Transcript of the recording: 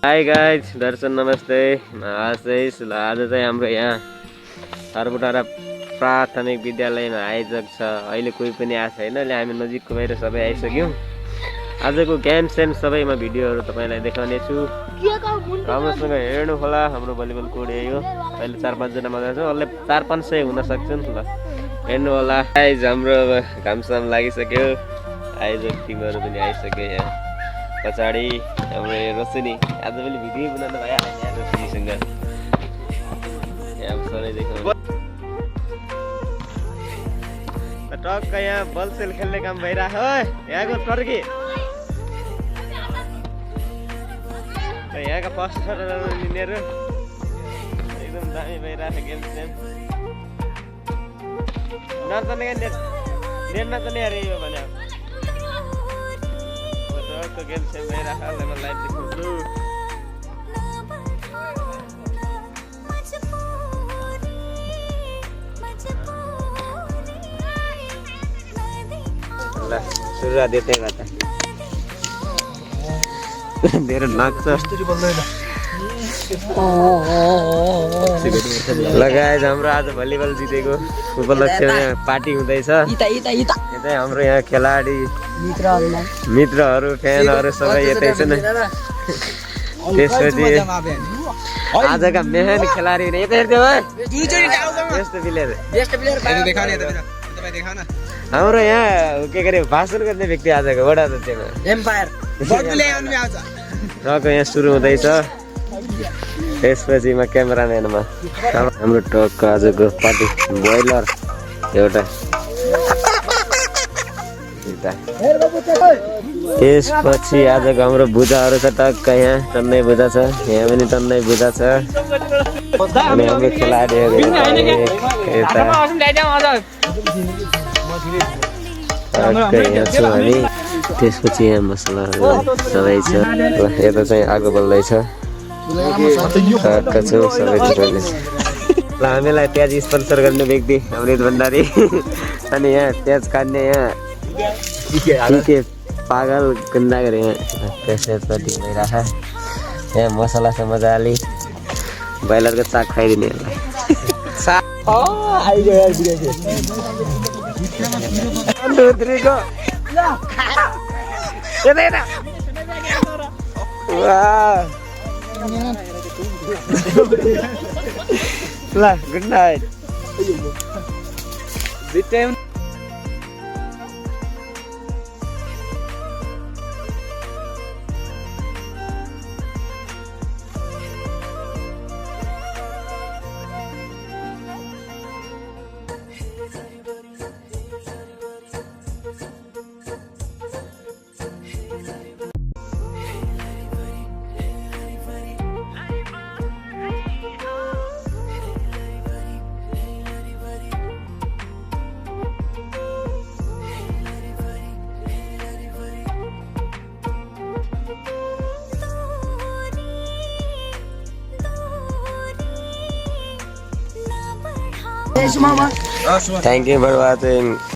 Hi guys, दर्शन नमस्ते। आज चाहिँ हाम्रो यहाँ सर्वटाढा प्राथमिक विद्यालयमा आयोजक छ। अहिले कोही पनि आएको छैन, हामी नजिकको बाहिर सबै आइसक्यौँ। आजको गेम सेम सबैमा भिडियोहरू तपाईँलाई देखाउने छु। राम्रोसँग हेर्नु होला। हाम्रो भलिबल कोड यही हो। अहिले 4-5 जना मजा छ, अहिले 400-500 हुन सक्छन्। ल हेर्नु होला। गाइज हाम्रो घामसाम लागिसक्यो, आयोजक टिमहरू पनि आइसक्यो। यहाँ पछाडि हाम्रो रोशनी आज पनि भिडियो बनाउनु भयो यहाँ रोशनीसँग। यहाँ सबै देख्नु टक्क यहाँ बलसेल खेल्ने काम भइरहेको यहाँको टर्की। यहाँका फर्स्ट लिनेहरू एकदम दामी भइरहेको गेम सेम। नचल्ने क्या नेट नचल्ने अरे यो भने टक्क गेम सेम भइरहेको म लाइभ देखाउँछु। सुरुवात देते गर्दा मेरो नाच्छ लगाएछ। हाम्रो आज भलिबल जितेको उपलक्ष्यमा पार्टी हुँदैछ। यतै हाम्रो यहाँ खेलाडी मित्रहरू फ्यानहरू सबै यतै छन्। त्यसपछि आजका मेहन खेलाडी यतै हाम्रो यहाँ के अरे भाषण गर्ने व्यक्ति आजको वडा अध्यक्षमा टक्क यहाँ सुरु हुँदैछ। त्यसपछि म क्यामेराम्यानमा हाम्रो टक्क आजको पार्टी बोइलर एउटा। त्यसपछि आजको हाम्रो बुजाहरू छ टक्क यहाँ टन्नै बुजा छ, यहाँ पनि टन्नै बुजा छ। अनि हाम्रो खेलाडीहरू यता यहाँ छौँ हामी। त्यसपछि यहाँ मसलाहरू सबै छ। यता चाहिँ आगो बल्दैछ टक्क छौँ सबै थुप्रोले। ल हामीलाई प्याज स्पोन्सर गर्ने व्यक्ति अमृत भण्डारी। अनि यहाँ प्याज काट्ने यहाँ के पागल गुन्डा गरे यहाँ त्यसपछि भइरहेको। यहाँ मसला छ मजाले ब्रोइलरको साग खाइदिनेहरूलाई। ल good night. Thank you for watching.